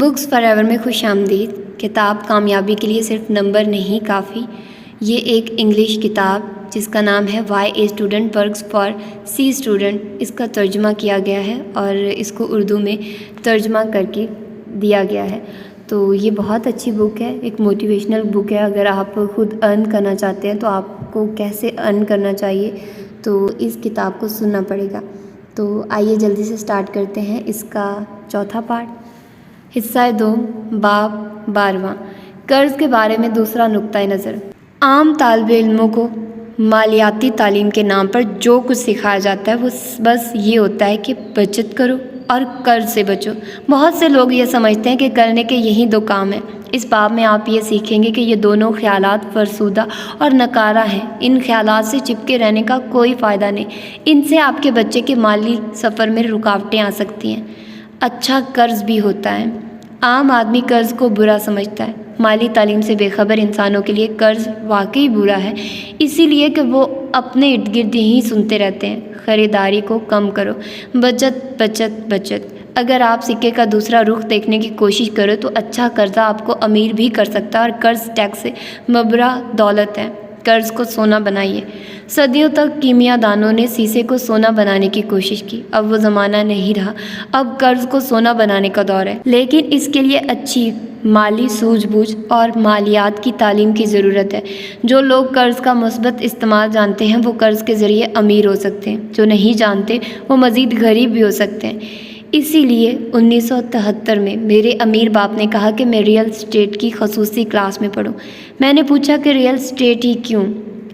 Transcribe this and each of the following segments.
Books for ever میں خوش آمدید۔ کتاب کامیابی کے لیے صرف نمبر نہیں کافی۔ یہ ایک انگلش کتاب جس کا نام ہے Y A student works for C student, اس کا ترجمہ کیا گیا ہے اور اس کو اردو میں ترجمہ کر کے دیا گیا ہے۔ تو یہ بہت اچھی بک ہے، ایک موٹیویشنل بک ہے۔ اگر آپ خود ارن کرنا چاہتے ہیں تو آپ کو کیسے ارن کرنا چاہیے تو اس کتاب کو سننا پڑے گا۔ تو آئیے جلدی سے سٹارٹ کرتے ہیں اس کا چوتھا پارٹ۔ حصہ 2، باب 12، قرض کے بارے میں دوسرا نقطۂ نظر۔ عام طالب علموں کو مالیاتی تعلیم کے نام پر جو کچھ سکھایا جاتا ہے وہ بس یہ ہوتا ہے کہ بچت کرو اور قرض سے بچو۔ بہت سے لوگ یہ سمجھتے ہیں کہ کرنے کے یہی دو کام ہیں۔ اس باب میں آپ یہ سیکھیں گے کہ یہ دونوں خیالات فرسودہ اور نکارہ ہیں۔ ان خیالات سے چپکے رہنے کا کوئی فائدہ نہیں، ان سے آپ کے بچے کے مالی سفر میں رکاوٹیں آ سکتی ہیں۔ اچھا قرض بھی ہوتا ہے۔ عام آدمی قرض کو برا سمجھتا ہے۔ مالی تعلیم سے بے خبر انسانوں کے لیے قرض واقعی برا ہے، اسی لیے کہ وہ اپنے ارد گرد یہی سنتے رہتے ہیں، خریداری کو کم کرو، بچت بچت بچت۔ اگر آپ سکے کا دوسرا رخ دیکھنے کی کوشش کرو تو اچھا قرضہ آپ کو امیر بھی کر سکتا ہے، اور قرض ٹیکس سے مبرا دولت ہے۔ قرض کو سونا بنائیے۔ صدیوں تک کیمیا دانوں نے سیسے کو سونا بنانے کی کوشش کی، اب وہ زمانہ نہیں رہا، اب قرض کو سونا بنانے کا دور ہے۔ لیکن اس کے لیے اچھی مالی سوجھ بوجھ اور مالیات کی تعلیم کی ضرورت ہے۔ جو لوگ قرض کا مثبت استعمال جانتے ہیں وہ قرض کے ذریعے امیر ہو سکتے ہیں، جو نہیں جانتے وہ مزید غریب بھی ہو سکتے ہیں۔ اسی لیے 1973 میں میرے امیر باپ نے کہا کہ میں ریئل اسٹیٹ کی خصوصی کلاس میں پڑھوں۔ میں نے پوچھا کہ ریئل اسٹیٹ ہی کیوں؟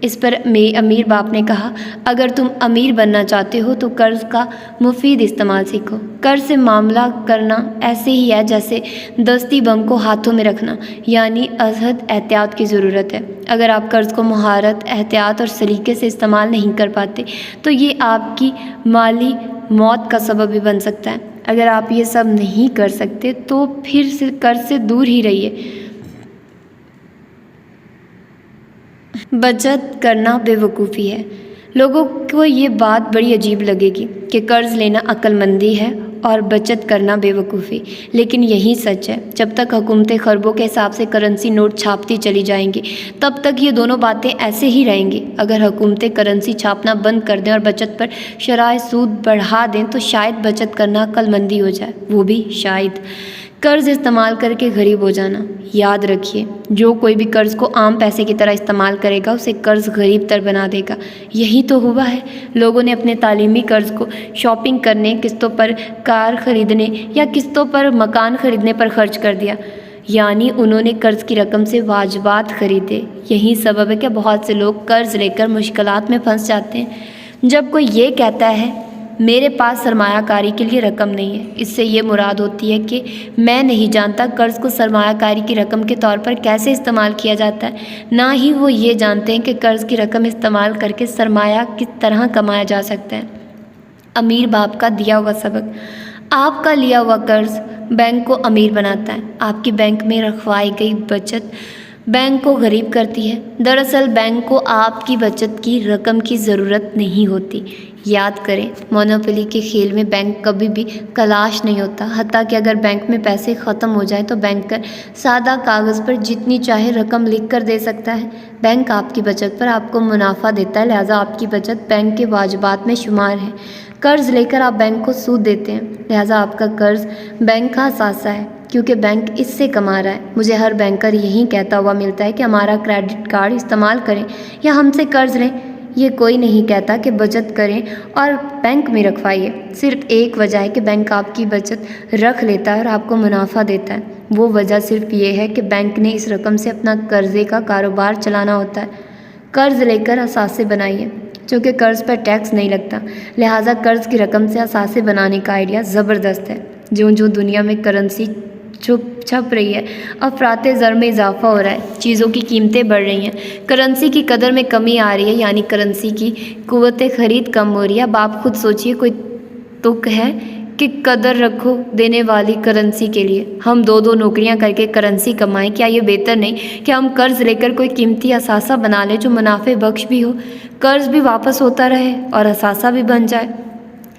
اس پر میرے امیر باپ نے کہا، اگر تم امیر بننا چاہتے ہو تو قرض کا مفید استعمال سیکھو۔ قرض سے معاملہ کرنا ایسے ہی ہے جیسے دستی بم کو ہاتھوں میں رکھنا، یعنی ازحد احتیاط کی ضرورت ہے۔ اگر آپ قرض کو مہارت، احتیاط اور سلیقے سے استعمال نہیں کر پاتے تو یہ آپ کی مالی موت کا سبب بھی بن سکتا ہے۔ اگر آپ یہ سب نہیں کر سکتے تو پھر قرض سے دور ہی رہیے۔ بچت کرنا بے وقوفی ہے۔ لوگوں کو یہ بات بڑی عجیب لگے گی کہ قرض لینا عقل مندی ہے اور بچت کرنا بے وقوفی، لیکن یہی سچ ہے۔ جب تک حکومتیں خربوں کے حساب سے کرنسی نوٹ چھاپتی چلی جائیں گی تب تک یہ دونوں باتیں ایسے ہی رہیں گی۔ اگر حکومتیں کرنسی چھاپنا بند کر دیں اور بچت پر شرح سود بڑھا دیں تو شاید بچت کرنا عقل مندی ہو جائے، وہ بھی شاید۔ قرض استعمال کر کے غریب ہو جانا۔ یاد رکھیے، جو کوئی بھی قرض کو عام پیسے کی طرح استعمال کرے گا اسے قرض غریب تر بنا دے گا۔ یہی تو ہوا ہے۔ لوگوں نے اپنے تعلیمی قرض کو شاپنگ کرنے، قسطوں پر کار خریدنے یا قسطوں پر مکان خریدنے پر خرچ کر دیا، یعنی انہوں نے قرض کی رقم سے واجبات خریدے۔ یہی سبب ہے کہ بہت سے لوگ قرض لے کر مشکلات میں پھنس جاتے ہیں۔ جب کوئی یہ کہتا ہے میرے پاس سرمایہ کاری کے لیے رقم نہیں ہے، اس سے یہ مراد ہوتی ہے کہ میں نہیں جانتا قرض کو سرمایہ کاری کی رقم کے طور پر کیسے استعمال کیا جاتا ہے، نہ ہی وہ یہ جانتے ہیں کہ قرض کی رقم استعمال کر کے سرمایہ کس طرح کمایا جا سکتا ہے۔ امیر باپ کا دیا ہوا سبق۔ آپ کا لیا ہوا قرض بینک کو امیر بناتا ہے، آپ کی بینک میں رکھوائی گئی بچت بینک کو غریب کرتی ہے۔ دراصل بینک کو آپ کی بچت کی رقم کی ضرورت نہیں ہوتی۔ یاد کریں، مونوپولی کے کھیل میں بینک کبھی بھی کلاش نہیں ہوتا۔ حتیٰ کہ اگر بینک میں پیسے ختم ہو جائیں تو بینکر سادہ کاغذ پر جتنی چاہے رقم لکھ کر دے سکتا ہے۔ بینک آپ کی بچت پر آپ کو منافع دیتا ہے، لہٰذا آپ کی بچت بینک کے واجبات میں شمار ہے۔ قرض لے کر آپ بینک کو سود دیتے ہیں، لہٰذا آپ کا قرض بینک کا اثاثہ ہے، کیونکہ بینک اس سے کما رہا ہے۔ مجھے ہر بینکر یہی کہتا ہوا ملتا ہے کہ ہمارا کریڈٹ کارڈ استعمال کریں یا ہم سے قرض لیں۔ یہ کوئی نہیں کہتا کہ بچت کریں اور بینک میں رکھوائیے۔ صرف ایک وجہ ہے کہ بینک آپ کی بچت رکھ لیتا ہے اور آپ کو منافع دیتا ہے۔ وہ وجہ صرف یہ ہے کہ بینک نے اس رقم سے اپنا قرضے کا کاروبار چلانا ہوتا ہے۔ قرض لے کر اثاثے بنائیے، چونکہ قرض پر ٹیکس نہیں لگتا، لہٰذا قرض کی رقم سے اثاثے بنانے کا آئیڈیا زبردست ہے۔ جو دنیا میں کرنسی چھپ رہی ہے، افراط زر میں اضافہ ہو رہا ہے، چیزوں کی قیمتیں بڑھ رہی ہیں، کرنسی کی قدر میں کمی آ رہی ہے، یعنی کرنسی کی قوت خرید کم ہو رہی ہے۔ اب آپ خود سوچئے، کوئی تک ہے کہ قدر رکھو دینے والی کرنسی کے لیے ہم دو نوکریاں کر کے کرنسی کمائیں؟ کیا یہ بہتر نہیں کہ ہم قرض لے کر کوئی قیمتی اثاثہ بنا لیں جو منافع بخش بھی ہو، قرض بھی واپس ہوتا رہے اور اثاثہ بھی بن جائے؟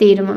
13।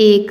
1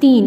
3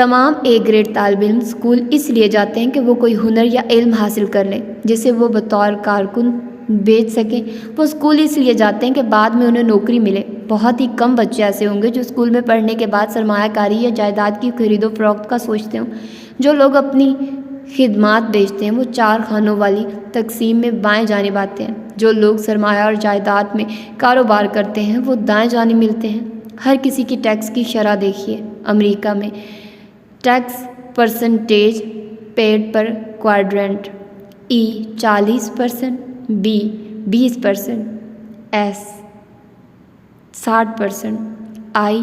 تمام اے گریڈ طالب علم اسکول اس لیے جاتے ہیں کہ وہ کوئی ہنر یا علم حاصل کر لیں جسے وہ بطور کارکن بیچ سکیں۔ وہ اسکول اس لیے جاتے ہیں کہ بعد میں انہیں نوکری ملے۔ بہت ہی کم بچے ایسے ہوں گے جو اسکول میں پڑھنے کے بعد سرمایہ کاری یا جائیداد کی خرید و فروخت کا سوچتے ہوں۔ جو لوگ اپنی خدمات بیچتے ہیں وہ 4 خانوں والی تقسیم میں بائیں جانب آتے ہیں۔ جو لوگ سرمایہ اور جائیداد میں کاروبار کرتے ہیں وہ دائیں جانب ملتے ہیں۔ ہر کسی کی ٹیکس کی شرح دیکھیے۔ امریکہ میں ٹیکس پرسنٹیج پیڈ پر quadrant: E 40%، B 20%، S 60%، I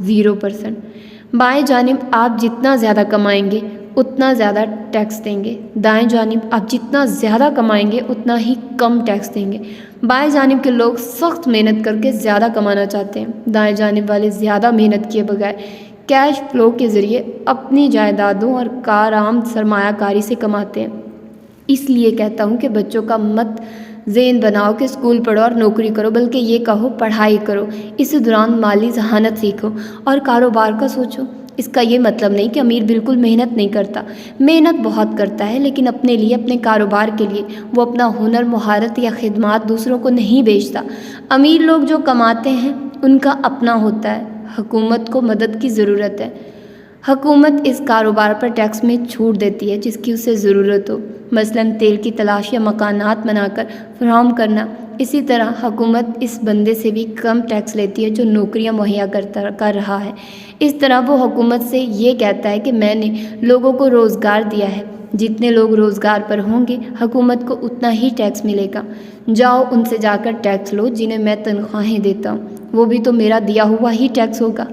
0%۔ بائیں جانب آپ جتنا زیادہ کمائیں گے اتنا زیادہ ٹیکس دیں گے، دائیں جانب آپ جتنا زیادہ کمائیں گے اتنا ہی کم ٹیکس دیں گے۔ بائیں جانب کے لوگ سخت محنت کر کے زیادہ کمانا چاہتے ہیں، دائیں جانب والے زیادہ محنت کیے بغیر کیش فلو کے ذریعے اپنی جائیدادوں اور کارآمد سرمایہ کاری سے کماتے ہیں۔ اس لیے کہتا ہوں کہ بچوں کا مت ذہن بناؤ کہ اسکول پڑھو اور نوکری کرو، بلکہ یہ کہو پڑھائی کرو، اس دوران مالی ذہانت سیکھو اور کاروبار کا سوچو۔ اس کا یہ مطلب نہیں کہ امیر بالکل محنت نہیں کرتا، محنت بہت کرتا ہے، لیکن اپنے لیے، اپنے کاروبار کے لیے وہ اپنا ہنر، مہارت یا خدمات دوسروں کو نہیں بیچتا۔ امیر لوگ جو کماتے ہیں ان کا اپنا ہوتا ہے۔ حکومت کو مدد کی ضرورت ہے۔ حکومت اس کاروبار پر ٹیکس میں چھوٹ دیتی ہے جس کی اسے ضرورت ہو، مثلاً تیل کی تلاش یا مکانات بنا کر فراہم کرنا۔ اسی طرح حکومت اس بندے سے بھی کم ٹیکس لیتی ہے جو نوکریاں مہیا کر رہا ہے۔ اس طرح وہ حکومت سے یہ کہتا ہے کہ میں نے لوگوں کو روزگار دیا ہے، جتنے لوگ روزگار پر ہوں گے حکومت کو اتنا ہی ٹیکس ملے گا۔ جاؤ ان سے جا کر ٹیکس لو جنہیں میں تنخواہیں دیتا ہوں، وہ بھی تو میرا دیا ہوا ہی ٹیکس ہوگا۔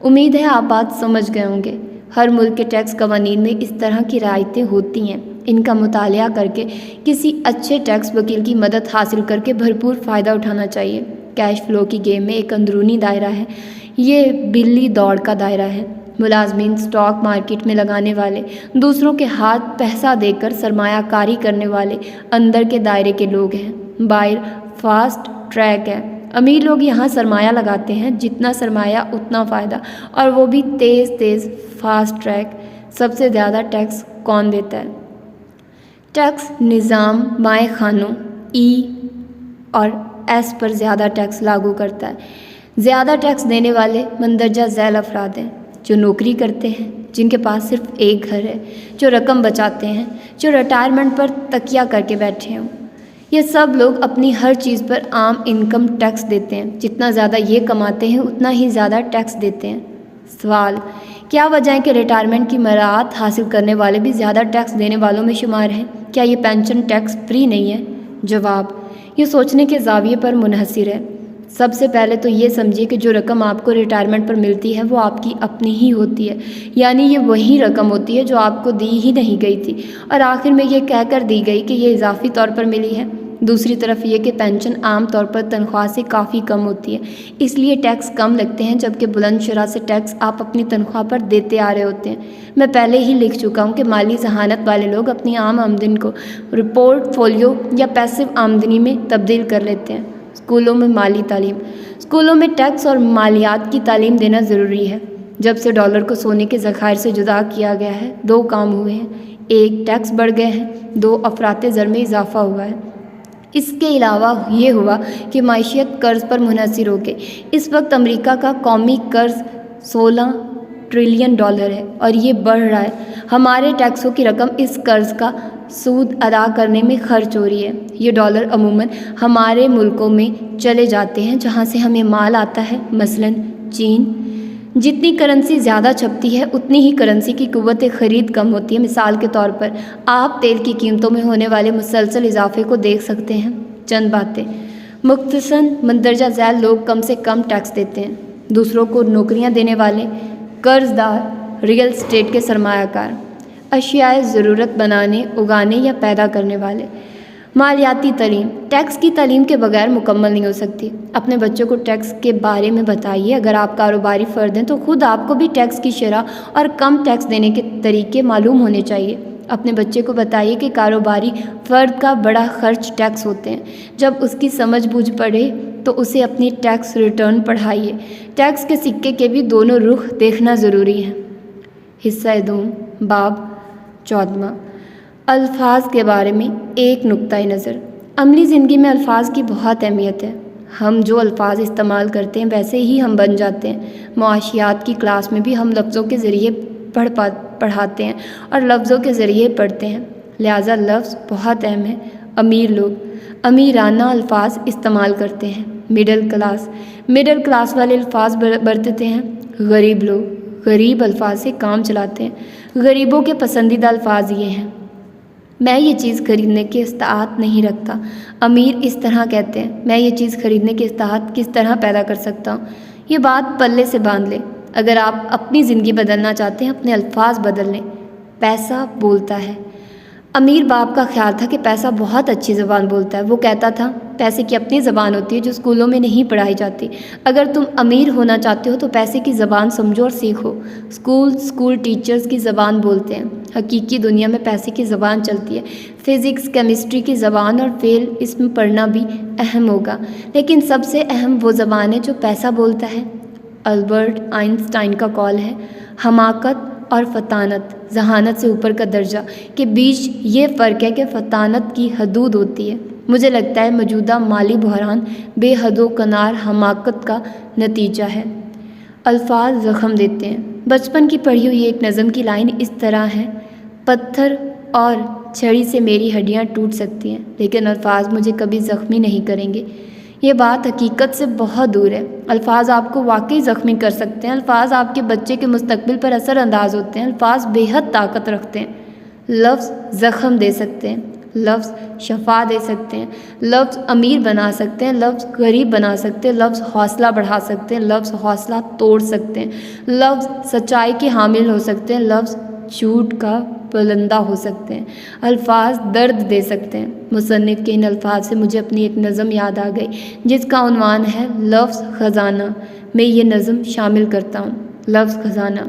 امید ہے آپ بات سمجھ گئے ہوں گے۔ ہر ملک کے ٹیکس قوانین میں اس طرح کی رعایتیں ہوتی ہیں۔ ان کا مطالعہ کر کے کسی اچھے ٹیکس وکیل کی مدد حاصل کر کے بھرپور فائدہ اٹھانا چاہیے۔ کیش فلو کی گیم میں ایک اندرونی دائرہ ہے، یہ بلی دوڑ کا دائرہ ہے۔ ملازمین، اسٹاک مارکیٹ میں لگانے والے، دوسروں کے ہاتھ پیسہ دے کر سرمایہ کاری کرنے والے اندر کے دائرے کے لوگ ہیں۔ باہر فاسٹ ٹریک ہے، امیر لوگ یہاں سرمایہ لگاتے ہیں، جتنا سرمایہ اتنا فائدہ، اور وہ بھی تیز فاسٹ ٹریک۔ سب سے زیادہ ٹیکس کون دیتا ہے؟ ٹیکس نظام بائیں خانوں ای اور ایس پر زیادہ ٹیکس لاگو کرتا ہے۔ زیادہ ٹیکس دینے والے مندرجہ ذیل افراد ہیں جو نوکری کرتے ہیں، جن کے پاس صرف ایک گھر ہے، جو رقم بچاتے ہیں، جو ریٹائرمنٹ پر تکیہ کر کے بیٹھے ہوں۔ یہ سب لوگ اپنی ہر چیز پر عام انکم ٹیکس دیتے ہیں۔ جتنا زیادہ یہ کماتے ہیں اتنا ہی زیادہ ٹیکس دیتے ہیں۔ سوال: کیا وجہ ہے کہ ریٹائرمنٹ کی مراعات حاصل کرنے والے بھی زیادہ ٹیکس دینے والوں میں شمار ہیں؟ کیا یہ پینشن ٹیکس فری نہیں ہے؟ جواب: یہ سوچنے کے زاویے پر منحصر ہے۔ سب سے پہلے تو یہ سمجھیے کہ جو رقم آپ کو ریٹائرمنٹ پر ملتی ہے وہ آپ کی اپنی ہی ہوتی ہے، یعنی یہ وہی رقم ہوتی ہے جو آپ کو دی ہی نہیں گئی تھی اور آخر میں یہ کہہ کر دی گئی کہ یہ اضافی طور پر ملی ہے۔ دوسری طرف یہ کہ پینشن عام طور پر تنخواہ سے کافی کم ہوتی ہے، اس لیے ٹیکس کم لگتے ہیں، جبکہ بلند شرح سے ٹیکس آپ اپنی تنخواہ پر دیتے آ رہے ہوتے ہیں۔ میں پہلے ہی لکھ چکا ہوں کہ مالی ذہانت والے لوگ اپنی عام آمدنی کو پورٹ فولیو یا پیسو آمدنی میں تبدیل کر لیتے ہیں۔ اسکولوں میں مالی تعلیم: اسکولوں میں ٹیکس اور مالیات کی تعلیم دینا ضروری ہے۔ جب سے ڈالر کو سونے کے ذخائر سے جدا کیا گیا ہے، 2 کام ہوئے ہیں: 1 ٹیکس بڑھ گئے ہیں، 2 افراط زر میں اضافہ ہوا ہے۔ اس کے علاوہ یہ ہوا کہ معیشت قرض پر منحصر ہو گئی۔ اس وقت امریکہ کا قومی قرض $16 ٹریلین ہے اور یہ بڑھ رہا ہے۔ ہمارے ٹیکسوں کی رقم اس قرض کا سود ادا کرنے میں خرچ ہو رہی ہے۔ یہ ڈالر عموماً ہمارے ملکوں میں چلے جاتے ہیں جہاں سے ہمیں مال آتا ہے، مثلاً چین۔ جتنی کرنسی زیادہ چھپتی ہے اتنی ہی کرنسی کی قوت خرید کم ہوتی ہے۔ مثال کے طور پر آپ تیل کی قیمتوں میں ہونے والے مسلسل اضافے کو دیکھ سکتے ہیں۔ چند باتیں: مختصراً مندرجہ ذیل لوگ کم سے کم ٹیکس دیتے ہیں۔ دوسروں کو نوکریاں دینے والے، قرض دار، ریئل اسٹیٹ کے سرمایہ کار، اشیاء ضرورت بنانے، اگانے یا پیدا کرنے والے۔ مالیاتی تعلیم: ٹیکس کی تعلیم کے بغیر مکمل نہیں ہو سکتی۔ اپنے بچوں کو ٹیکس کے بارے میں بتائیے۔ اگر آپ کاروباری فرد ہیں تو خود آپ کو بھی ٹیکس کی شرح اور کم ٹیکس دینے کے طریقے معلوم ہونے چاہیے۔ اپنے بچے کو بتائیے کہ کاروباری فرد کا بڑا خرچ ٹیکس ہوتے ہیں۔ جب اس کی سمجھ بوجھ پڑے تو اسے اپنی ٹیکس ریٹرن پڑھائیے۔ ٹیکس کے سکے کے بھی دونوں رخ دیکھنا ضروری ہے۔ حصہ دوم، باب 14۔ الفاظ کے بارے میں ایک نقطۂ نظر۔ عملی زندگی میں الفاظ کی بہت اہمیت ہے۔ ہم جو الفاظ استعمال کرتے ہیں ویسے ہی ہم بن جاتے ہیں۔ معاشیات کی کلاس میں بھی ہم لفظوں کے ذریعے پڑھاتے ہیں اور لفظوں کے ذریعے پڑھتے ہیں، لہٰذا لفظ بہت اہم ہے۔ امیر لوگ امیرانہ الفاظ استعمال کرتے ہیں۔ مڈل کلاس والے الفاظ برتتے ہیں۔ غریب لوگ غریب الفاظ سے کام چلاتے ہیں۔ غریبوں کے پسندیدہ الفاظ یہ ہیں: میں یہ چیز خریدنے کی استطاعت نہیں رکھتا۔ امیر اس طرح کہتے ہیں: میں یہ چیز خریدنے کی استطاعت کس طرح پیدا کر سکتا ہوں؟ یہ بات پلے سے باندھ لیں۔ اگر آپ اپنی زندگی بدلنا چاہتے ہیں، اپنے الفاظ بدل لیں۔ پیسہ بولتا ہے۔ امیر باپ کا خیال تھا کہ پیسہ بہت اچھی زبان بولتا ہے۔ وہ کہتا تھا، پیسے کی اپنی زبان ہوتی ہے جو اسکولوں میں نہیں پڑھائی جاتی۔ اگر تم امیر ہونا چاہتے ہو تو پیسے کی زبان سمجھو اور سیکھو۔ اسکول ٹیچرز کی زبان بولتے ہیں۔ حقیقی دنیا میں پیسے کی زبان چلتی ہے۔ فزکس، کیمسٹری کی زبان اور فعل اسم پڑھنا بھی اہم ہوگا، لیکن سب سے اہم وہ زبان ہے جو پیسہ بولتا ہے۔ البرٹ آئنسٹائن کا قول ہے، حماقت اور فطانت، ذہانت سے اوپر کا درجہ، کے بیچ یہ فرق ہے کہ فطانت کی حدود ہوتی ہے۔ مجھے لگتا ہے موجودہ مالی بحران بے حد و کنار حماقت کا نتیجہ ہے۔ الفاظ زخم دیتے ہیں۔ بچپن کی پڑھی ہوئی ایک نظم کی لائن اس طرح ہے: پتھر اور چھڑی سے میری ہڈیاں ٹوٹ سکتی ہیں، لیکن الفاظ مجھے کبھی زخمی نہیں کریں گے۔ یہ بات حقیقت سے بہت دور ہے۔ الفاظ آپ کو واقعی زخمی کر سکتے ہیں۔ الفاظ آپ کے بچے کے مستقبل پر اثر انداز ہوتے ہیں۔ الفاظ بے حد طاقت رکھتے ہیں۔ لفظ زخم دے سکتے ہیں، لفظ شفا دے سکتے ہیں، لفظ امیر بنا سکتے ہیں، لفظ غریب بنا سکتے ہیں، لفظ حوصلہ بڑھا سکتے ہیں، لفظ حوصلہ توڑ سکتے ہیں، لفظ سچائی کے حامل ہو سکتے ہیں، لفظ جھوٹ کا بلندہ ہو سکتے ہیں، الفاظ درد دے سکتے ہیں۔ مصنف کے ان الفاظ سے مجھے اپنی ایک نظم یاد آ گئی جس کا عنوان ہے لفظ خزانہ۔ میں یہ نظم شامل کرتا ہوں۔ لفظ خزانہ۔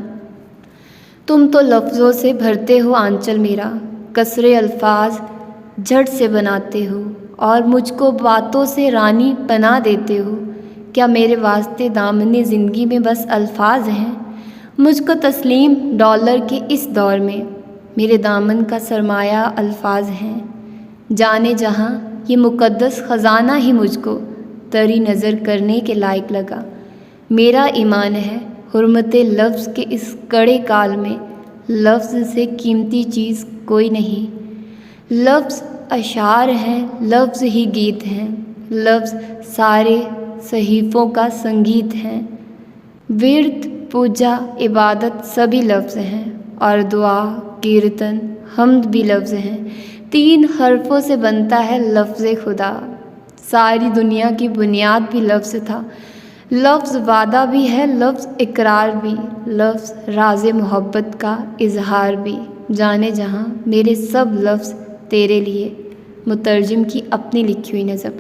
تم تو لفظوں سے بھرتے ہو آنچل میرا، کثرے الفاظ جھٹ سے بناتے ہو اور مجھ کو باتوں سے رانی بنا دیتے ہو۔ کیا میرے واسطے دامن زندگی میں بس الفاظ ہیں؟ مجھ کو تسلیم ڈالر کے اس دور میں میرے دامن کا سرمایہ الفاظ ہیں۔ جانے جہاں یہ مقدس خزانہ ہی مجھ کو تری نظر کرنے کے لائق لگا۔ میرا ایمان ہے حرمت لفظ کے اس کڑے کال میں لفظ سے قیمتی چیز کوئی نہیں۔ لفظ اشعار ہیں، لفظ ہی گیت ہیں، لفظ سارے صحیفوں کا سنگیت ہیں۔ ورد، پوجا، عبادت سبھی لفظ ہیں اور دعا، کیرتن، حمد بھی لفظ ہیں۔ 3 حرفوں سے بنتا ہے لفظ خدا۔ ساری دنیا کی بنیاد بھی لفظ تھا۔ لفظ وعدہ بھی ہے، لفظ اقرار بھی، لفظ راز محبت کا اظہار بھی۔ جانے جہاں میرے سب لفظ تیرے لیے۔ مترجم کی اپنی لکھی ہوئی نظم۔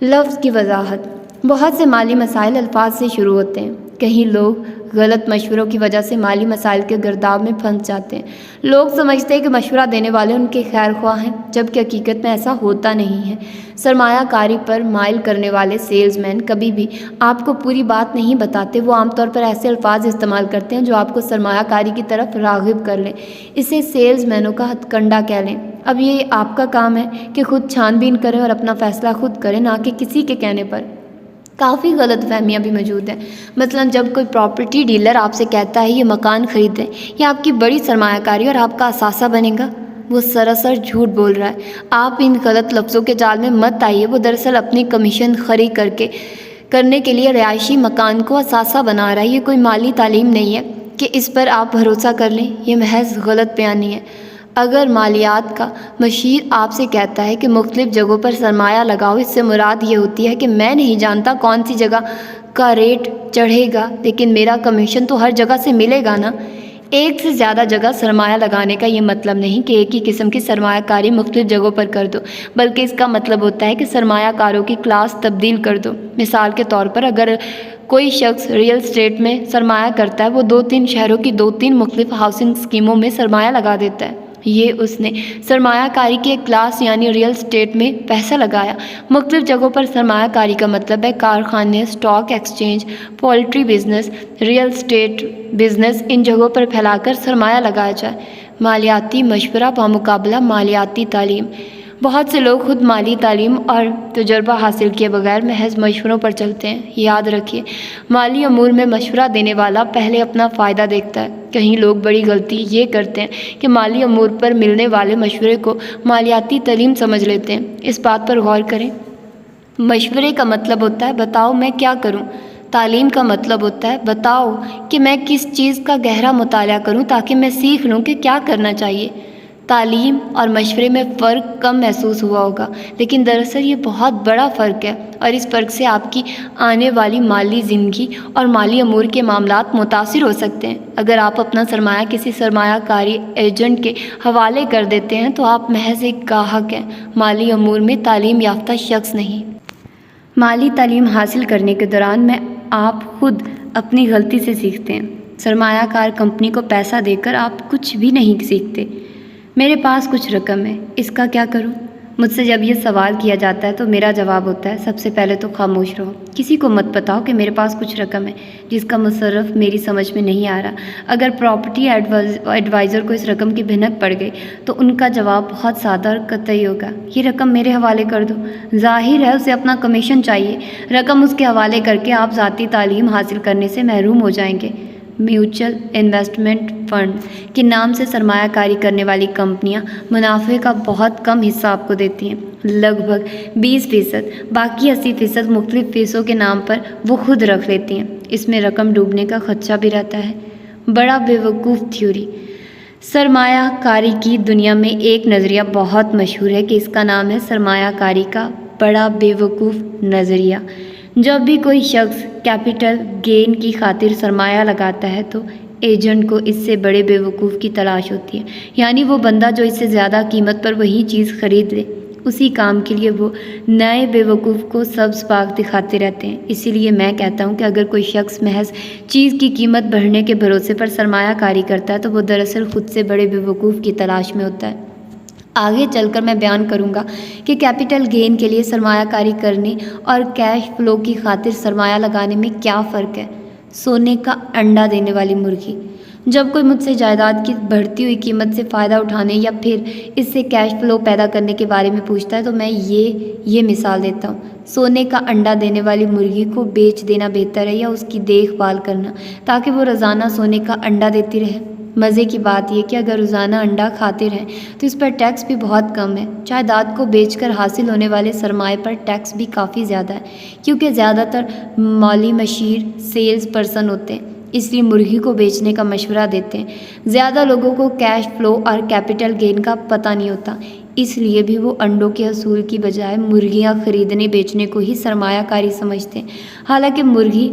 لفظ کی وضاحت۔ بہت سے مالی مسائل الفاظ سے شروع ہوتے ہیں۔ کہیں لوگ غلط مشوروں کی وجہ سے مالی مسائل کے گرداب میں پھنس جاتے ہیں۔ لوگ سمجھتے ہیں کہ مشورہ دینے والے ان کے خیر خواہ ہیں، جبکہ حقیقت میں ایسا ہوتا نہیں ہے۔ سرمایہ کاری پر مائل کرنے والے سیلز مین کبھی بھی آپ کو پوری بات نہیں بتاتے۔ وہ عام طور پر ایسے الفاظ استعمال کرتے ہیں جو آپ کو سرمایہ کاری کی طرف راغب کر لیں۔ اسے سیلز مینوں کا ہتھ کنڈا کہہ لیں۔ اب یہ آپ کا کام ہے کہ خود چھان بین کریں اور اپنا فیصلہ خود کریں، نہ کہ کسی کے کہنے پر۔ کافی غلط فہمیاں بھی موجود ہیں۔ مثلا جب کوئی پراپرٹی ڈیلر آپ سے کہتا ہے یہ مکان خریدیں، یہ آپ کی بڑی سرمایہ کاری اور آپ کا اثاثہ بنے گا، وہ سراسر جھوٹ بول رہا ہے۔ آپ ان غلط لفظوں کے جال میں مت آئیے۔ وہ دراصل اپنی کمیشن خری کرنے کے لیے رہائشی مکان کو اثاثہ بنا رہا ہے۔ یہ کوئی مالی تعلیم نہیں ہے کہ اس پر آپ بھروسہ کر لیں۔ یہ محض غلط بیانی ہے۔ اگر مالیات کا مشیر آپ سے کہتا ہے کہ مختلف جگہوں پر سرمایہ لگاؤ، اس سے مراد یہ ہوتی ہے کہ میں نہیں جانتا کون سی جگہ کا ریٹ چڑھے گا، لیکن میرا کمیشن تو ہر جگہ سے ملے گا نا۔ ایک سے زیادہ جگہ سرمایہ لگانے کا یہ مطلب نہیں کہ ایک ہی قسم کی سرمایہ کاری مختلف جگہوں پر کر دو، بلکہ اس کا مطلب ہوتا ہے کہ سرمایہ کاروں کی کلاس تبدیل کر دو۔ مثال کے طور پر اگر کوئی شخص ریئل اسٹیٹ میں سرمایہ کرتا ہے، وہ 2-3 شہروں کی 2-3 مختلف ہاؤسنگ اسکیموں میں سرمایہ لگا دیتا ہے۔ یہ اس نے سرمایہ کاری کے ایک کلاس یعنی ریئل اسٹیٹ میں پیسہ لگایا۔ مختلف جگہوں پر سرمایہ کاری کا مطلب ہے کارخانے، stock exchange, poultry business, real estate business, ان جگہوں پر پھیلا کر سرمایہ لگایا جائے۔ مالیاتی مشورہ بمقابلہ مالیاتی تعلیم۔ بہت سے لوگ خود مالی تعلیم اور تجربہ حاصل کیے بغیر محض مشوروں پر چلتے ہیں۔ یاد رکھیے، مالی امور میں مشورہ دینے والا پہلے اپنا فائدہ دیکھتا ہے۔ کہیں لوگ بڑی غلطی یہ کرتے ہیں کہ مالی امور پر ملنے والے مشورے کو مالیاتی تعلیم سمجھ لیتے ہیں۔ اس بات پر غور کریں، مشورے کا مطلب ہوتا ہے بتاؤ میں کیا کروں، تعلیم کا مطلب ہوتا ہے بتاؤ کہ میں کس چیز کا گہرا مطالعہ کروں تاکہ میں سیکھ لوں کہ کیا کرنا چاہیے۔ تعلیم اور مشورے میں فرق کم محسوس ہوا ہوگا، لیکن دراصل یہ بہت بڑا فرق ہے، اور اس فرق سے آپ کی آنے والی مالی زندگی اور مالی امور کے معاملات متاثر ہو سکتے ہیں۔ اگر آپ اپنا سرمایہ کسی سرمایہ کاری ایجنٹ کے حوالے کر دیتے ہیں تو آپ محض ایک گاہک ہیں، مالی امور میں تعلیم یافتہ شخص نہیں۔ مالی تعلیم حاصل کرنے کے دوران میں آپ خود اپنی غلطی سے سیکھتے ہیں۔ سرمایہ کار کمپنی کو پیسہ دے کر آپ کچھ بھی نہیں سیکھتے۔ میرے پاس کچھ رقم ہے، اس کا کیا کروں؟ مجھ سے جب یہ سوال کیا جاتا ہے تو میرا جواب ہوتا ہے سب سے پہلے تو خاموش رہو، کسی کو مت بتاؤ کہ میرے پاس کچھ رقم ہے جس کا مصرف میری سمجھ میں نہیں آ رہا۔ اگر پراپرٹی ایڈوائزر کو اس رقم کی بھنک پڑ گئی تو ان کا جواب بہت سادہ اور قطعی ہوگا، یہ رقم میرے حوالے کر دو۔ ظاہر ہے اسے اپنا کمیشن چاہیے، رقم اس کے حوالے کر کے آپ ذاتی تعلیم حاصل کرنے سے محروم ہو جائیں گے۔ میوچل انویسٹمنٹ فنڈ کے نام سے سرمایہ کاری کرنے والی کمپنیاں منافع کا بہت کم حصہ آپ کو دیتی ہیں، لگ بھگ 20%، باقی 80% مختلف فیسوں کے نام پر وہ خود رکھ لیتی ہیں۔ اس میں رقم ڈوبنے کا خدشہ بھی رہتا ہے۔ بڑا بے وقوف تھیوری۔ سرمایہ کاری کی دنیا میں ایک نظریہ بہت مشہور ہے کہ اس کا نام ہے سرمایہ کاری کا بڑا بے وقوف نظریہ۔ جب بھی کوئی شخص کیپٹل گین کی خاطر سرمایہ لگاتا ہے تو ایجنٹ کو اس سے بڑے بے وقوف کی تلاش ہوتی ہے، یعنی وہ بندہ جو اس سے زیادہ قیمت پر وہی چیز خرید لے۔ اسی کام کے لیے وہ نئے بے وقوف کو سبز باغ دکھاتے رہتے ہیں۔ اسی لیے میں کہتا ہوں کہ اگر کوئی شخص محض چیز کی قیمت بڑھنے کے بھروسے پر سرمایہ کاری کرتا ہے تو وہ دراصل خود سے بڑے بے وقوف کی تلاش میں ہوتا ہے۔ آگے چل کر میں بیان کروں گا کہ کیپٹل گین کے لیے سرمایہ کاری کرنے اور کیش فلو کی خاطر سرمایہ لگانے میں کیا فرق ہے۔ سونے کا انڈا دینے والی مرغی۔ جب کوئی مجھ سے جائیداد کی بڑھتی ہوئی قیمت سے فائدہ اٹھانے یا پھر اس سے کیش فلو پیدا کرنے کے بارے میں پوچھتا ہے تو میں یہ مثال دیتا ہوں، سونے کا انڈا دینے والی مرغی کو بیچ دینا بہتر ہے یا اس کی دیکھ بھال کرنا تاکہ وہ روزانہ سونے کا انڈا دیتی رہے۔ مزے کی بات یہ کہ اگر روزانہ انڈا کھاتے رہیں تو اس پر ٹیکس بھی بہت کم ہے۔ جائیداد کو بیچ کر حاصل ہونے والے سرمایہ پر ٹیکس بھی کافی زیادہ ہے کیونکہ زیادہ تر مالی مشیر سیلز پرسن ہوتے ہیں، اس لیے مرغی کو بیچنے کا مشورہ دیتے ہیں۔ زیادہ لوگوں کو کیش فلو اور کیپٹل گین کا پتہ نہیں ہوتا، اس لیے بھی وہ انڈوں کے حصول کی بجائے مرغیاں خریدنے بیچنے کو ہی سرمایہ کاری سمجھتے ہیں۔ حالانکہ مرغی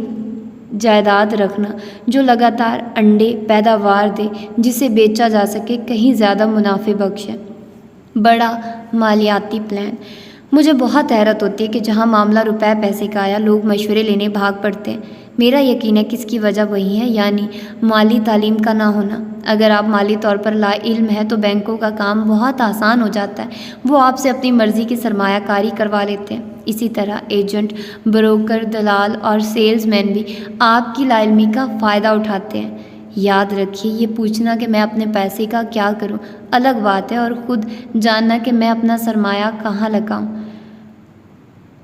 جائیداد رکھنا جو لگاتار انڈے پیداوار دے جسے بیچا جا سکے کہیں زیادہ منافع بخش ہے۔ بڑا مالیاتی پلان۔ مجھے بہت حیرت ہوتی ہے کہ جہاں معاملہ روپے پیسے کا آیا لوگ مشورے لینے بھاگ پڑتے ہیں۔ میرا یقین ہے کہ اس کی وجہ وہی ہے، یعنی مالی تعلیم کا نہ ہونا۔ اگر آپ مالی طور پر لا علم ہے تو بینکوں کا کام بہت آسان ہو جاتا ہے، وہ آپ سے اپنی مرضی کی سرمایہ کاری کروا لیتے ہیں۔ اسی طرح ایجنٹ، بروکر، دلال اور سیلز مین بھی آپ کی لا علمی کا فائدہ اٹھاتے ہیں۔ یاد رکھیے، یہ پوچھنا کہ میں اپنے پیسے کا کیا کروں الگ بات ہے، اور خود جاننا کہ میں اپنا سرمایہ کہاں لگاؤں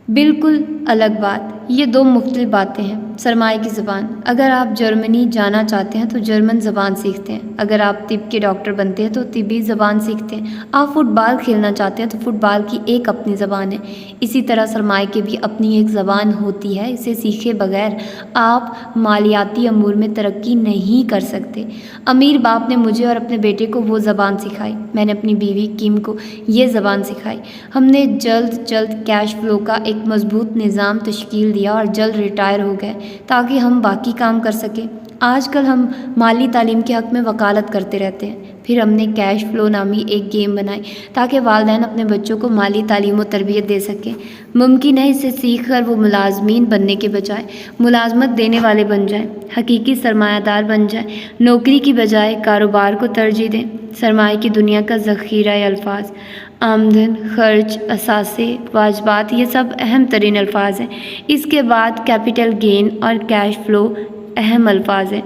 بالکل الگ بات۔ یہ دو مختلف باتیں ہیں۔ سرمایہ کی زبان۔ اگر آپ جرمنی جانا چاہتے ہیں تو جرمن زبان سیکھتے ہیں، اگر آپ طب کے ڈاکٹر بنتے ہیں تو طبی زبان سیکھتے ہیں، آپ فٹ بال کھیلنا چاہتے ہیں تو فٹ بال کی ایک اپنی زبان ہے۔ اسی طرح سرمایہ کی بھی اپنی ایک زبان ہوتی ہے، اسے سیکھے بغیر آپ مالیاتی امور میں ترقی نہیں کر سکتے۔ امیر باپ نے مجھے اور اپنے بیٹے کو وہ زبان سکھائی، میں نے اپنی بیوی کیم کو یہ زبان سکھائی۔ ہم نے جلد کیش فلو کا ایک مضبوط نظام تشکیل دیا اور جلد ریٹائر ہو گئے تاکہ ہم باقی کام کر سکیں۔ آج کل ہم مالی تعلیم کے حق میں وکالت کرتے رہتے ہیں۔ پھر ہم نے کیش فلو نامی ایک گیم بنائی تاکہ والدین اپنے بچوں کو مالی تعلیم و تربیت دے سکیں۔ ممکن ہے اسے سیکھ کر وہ ملازمین بننے کے بجائے ملازمت دینے والے بن جائیں، حقیقی سرمایہ دار بن جائیں، نوکری کی بجائے کاروبار کو ترجیح دیں۔ سرمایہ کی دنیا کا ذخیرہ الفاظ۔ آمدن، خرچ، اثاثے، واجبات، یہ سب اہم ترین الفاظ ہیں۔ اس کے بعد کیپٹل گین اور کیش فلو اہم الفاظ ہیں۔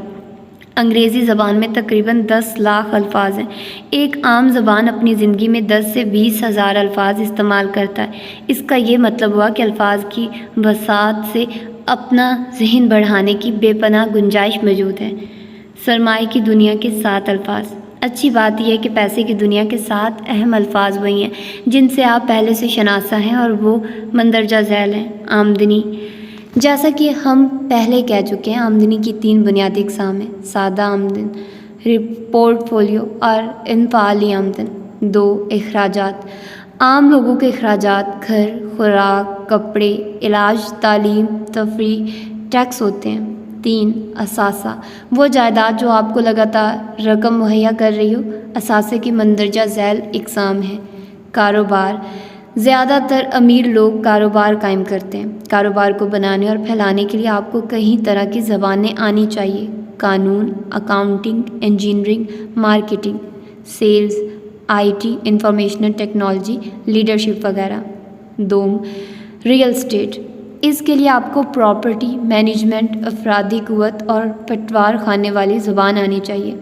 انگریزی زبان میں تقریباً 10 لاکھ الفاظ ہیں۔ ایک عام زبان اپنی زندگی میں 10 سے 20 ہزار الفاظ استعمال کرتا ہے۔ اس کا یہ مطلب ہوا کہ الفاظ کی وسعت سے اپنا ذہن بڑھانے کی بے پناہ گنجائش موجود ہے۔ سرمایہ کی دنیا کے 7 الفاظ۔ اچھی بات یہ ہے کہ پیسے کی دنیا کے 7 اہم الفاظ وہی ہیں جن سے آپ پہلے سے شناسا ہیں اور وہ مندرجہ ذیل ہیں۔ آمدنی، جیسا کہ ہم پہلے کہہ چکے ہیں، آمدنی کی 3 بنیادی اقسام ہیں: سادہ آمدن، پورٹ فولیو اور انفعالی آمدن۔ 2 اخراجات، عام لوگوں کے اخراجات، گھر، خوراک، کپڑے، علاج، تعلیم، تفریح، ٹیکس ہوتے ہیں۔ 3 اثاثہ، وہ جائیداد جو آپ کو لگاتار رقم مہیا کر رہی ہو۔ اثاثے کی مندرجہ ذیل اقسام ہیں۔ کاروبار، زیادہ تر امیر لوگ کاروبار قائم کرتے ہیں۔ کاروبار کو بنانے اور پھیلانے کے لیے آپ کو کئی طرح کی زبانیں آنی چاہیے: قانون، accounting, engineering, marketing, sales, IT, information technology, leadership وغیرہ۔ 2 ریئل اسٹیٹ، اس کے لیے آپ کو پراپرٹی مینجمنٹ، افرادی قوت اور پٹوار خانے والی زبان آنی چاہیے۔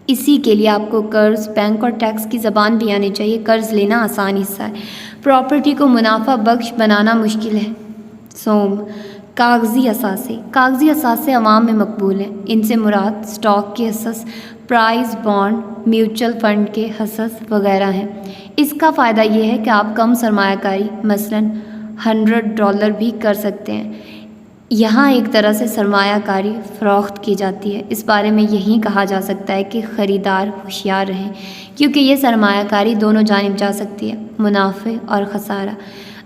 اسی کے لیے آپ کو قرض، بینک اور ٹیکس کی زبان بھی آنی چاہیے۔ قرض لینا آسان حصہ ہے، پراپرٹی کو منافع بخش بنانا مشکل ہے۔ سوم، کاغذی اثاثے۔ کاغذی اثاثے عوام میں مقبول ہیں۔ ان سے مراد اسٹاک کے حصص، پرائز بانڈ، میوچل فنڈ کے حصص وغیرہ ہیں۔ اس کا فائدہ یہ ہے کہ آپ کم سرمایہ کاری، مثلاً $100 بھی کر سکتے ہیں۔ یہاں ایک طرح سے سرمایہ کاری فروخت کی جاتی ہے۔ اس بارے میں یہی کہا جا سکتا ہے کہ خریدار ہوشیار رہیں، کیونکہ یہ سرمایہ کاری دونوں جانب جا سکتی ہے: منافع اور خسارہ۔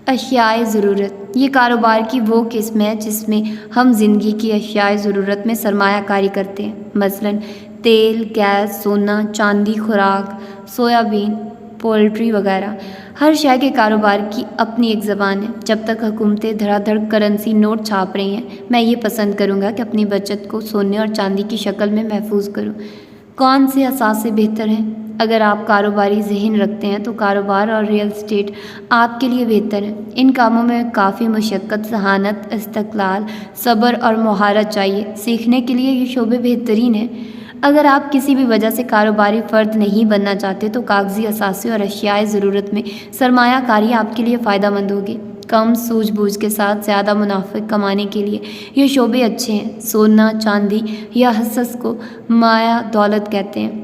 اشیاء ضرورت، یہ کاروبار کی وہ قسم ہے جس میں ہم زندگی کی اشیاء ضرورت میں سرمایہ کاری کرتے ہیں، مثلاً تیل، گیس، سونا، چاندی، خوراک، سویابین، پولٹری وغیرہ۔ ہر شے کے کاروبار کی اپنی ایک زبان ہے۔ جب تک حکومتیں دھڑا دھڑ کرنسی نوٹ چھاپ رہی ہیں، میں یہ پسند کروں گا کہ اپنی بچت کو سونے اور چاندی کی شکل میں محفوظ کروں۔ کون سے اثاثے بہتر ہیں؟ اگر آپ کاروباری ذہن رکھتے ہیں تو کاروبار اور ریئل اسٹیٹ آپ کے لیے بہتر ہے۔ ان کاموں میں کافی مشقت، ذہانت، استقلال، صبر اور مہارت چاہیے۔ سیکھنے کے لیے یہ شعبے بہترین ہیں۔ اگر آپ کسی بھی وجہ سے کاروباری فرد نہیں بننا چاہتے تو کاغذی اثاثے اور اشیاء ضرورت میں سرمایہ کاری آپ کے لیے فائدہ مند ہوگی۔ کم سوجھ بوجھ کے ساتھ زیادہ منافع کمانے کے لیے یہ شعبے اچھے ہیں۔ سونا، چاندی یا حصص کو مایہ دولت کہتے ہیں۔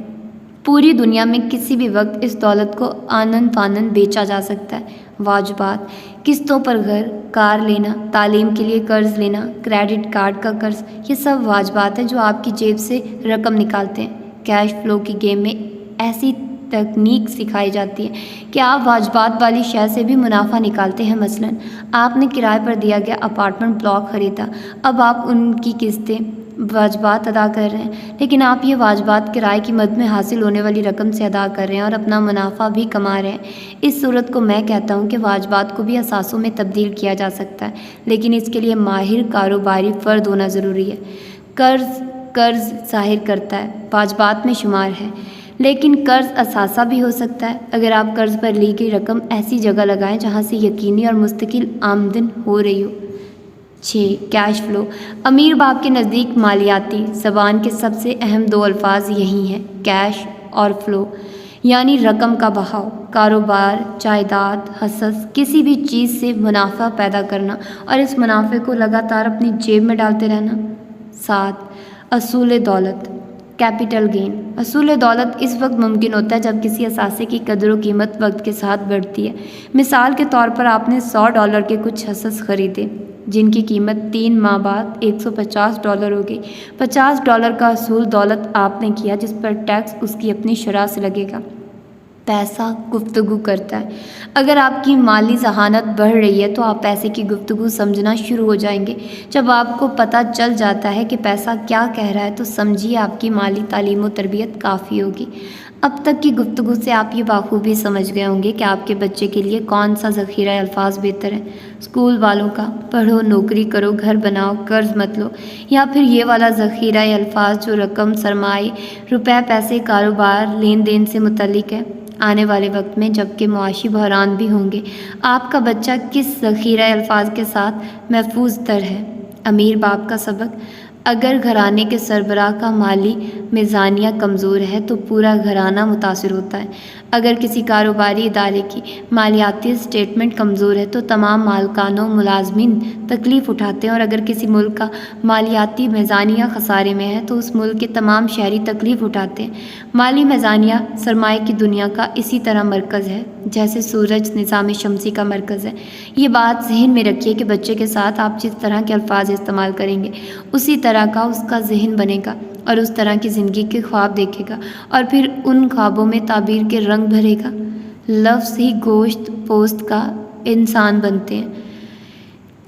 پوری دنیا میں کسی بھی وقت اس دولت کو آنن فانن بیچا جا سکتا ہے۔ واجبات، قسطوں پر گھر، کار لینا، تعلیم کے لیے قرض لینا، کریڈٹ کارڈ کا قرض، یہ سب واجبات ہیں جو آپ کی جیب سے رقم نکالتے ہیں۔ کیش فلو کی گیم میں ایسی تکنیک سکھائی جاتی ہے کہ آپ واجبات والی شے سے بھی منافع نکالتے ہیں۔ مثلاً آپ نے کرائے پر دیا گیا اپارٹمنٹ بلاک خریدا، اب آپ ان کی قسطیں واجبات ادا کر رہے ہیں، لیکن آپ یہ واجبات کرائے کی مد میں حاصل ہونے والی رقم سے ادا کر رہے ہیں اور اپنا منافع بھی کما رہے ہیں۔ اس صورت کو میں کہتا ہوں کہ واجبات کو بھی اثاثوں میں تبدیل کیا جا سکتا ہے، لیکن اس کے لیے ماہر کاروباری فرد ہونا ضروری ہے۔ قرض ظاہر کرتا ہے، واجبات میں شمار ہے، لیکن قرض اثاثہ بھی ہو سکتا ہے۔ اگر آپ قرض پر لی گئی رقم ایسی جگہ لگائیں جہاں سے یقینی اور مستقل آمدن ہو رہی ہو۔ 6 کیش فلو، امیر باپ کے نزدیک مالیاتی زبان کے سب سے اہم 2 الفاظ یہی ہیں: کیش اور فلو، یعنی رقم کا بہاؤ۔ کاروبار، جائیداد، حصص، کسی بھی چیز سے منافع پیدا کرنا اور اس منافع کو لگاتار اپنی جیب میں ڈالتے رہنا۔ 7 اصول دولت، کیپٹل گین۔ اصول دولت اس وقت ممکن ہوتا ہے جب کسی اثاثے کی قدر و قیمت وقت کے ساتھ بڑھتی ہے۔ مثال کے طور پر آپ نے $100 کے کچھ حصص خریدے جن کی قیمت 3 ماہ بعد $150 ہو گئی۔ $50 کا اصول دولت آپ نے کیا جس پر ٹیکس اس کی اپنی شرح سے لگے گا۔ پیسہ گفتگو کرتا ہے۔ اگر آپ کی مالی ذہانت بڑھ رہی ہے تو آپ پیسے کی گفتگو سمجھنا شروع ہو جائیں گے۔ جب آپ کو پتہ چل جاتا ہے کہ پیسہ کیا کہہ رہا ہے تو سمجھیے آپ کی مالی تعلیم و تربیت کافی ہوگی۔ اب تک کی گفتگو سے آپ یہ بخوبی سمجھ گئے ہوں گے کہ آپ کے بچے کے لیے کون سا ذخیرہ الفاظ بہتر ہے، اسکول والوں کا پڑھو، نوکری کرو، گھر بناؤ، قرض مت لو، یا پھر یہ والا ذخیرہ الفاظ جو رقم، سرمائے، روپے، پیسے، کاروبار، لین دین سے متعلق ہے۔ آنے والے وقت میں جب کہ معاشی بحران بھی ہوں گے، آپ کا بچہ کس ذخیرہ الفاظ کے ساتھ محفوظ تر ہے؟ امیر باپ کا سبق: اگر گھرانے کے سربراہ کا مالی میزانیہ کمزور ہے تو پورا گھرانہ متاثر ہوتا ہے۔ اگر کسی کاروباری ادارے کی مالیاتی اسٹیٹمنٹ کمزور ہے تو تمام مالکان و ملازمین تکلیف اٹھاتے ہیں، اور اگر کسی ملک کا مالیاتی میزانیہ خسارے میں ہے تو اس ملک کے تمام شہری تکلیف اٹھاتے ہیں۔ مالی میزانیہ سرمایہ کی دنیا کا اسی طرح مرکز ہے جیسے سورج نظام شمسی کا مرکز ہے۔ یہ بات ذہن میں رکھیے کہ بچے کے ساتھ آپ جس طرح کے الفاظ استعمال کریں گے اسی طرح کا اس کا ذہن بنے گا اور اس طرح کی زندگی کے خواب دیکھے گا اور پھر ان خوابوں میں تعبیر کے رنگ بھرے گا۔ لفظ ہی گوشت پوست کا انسان بنتے ہیں۔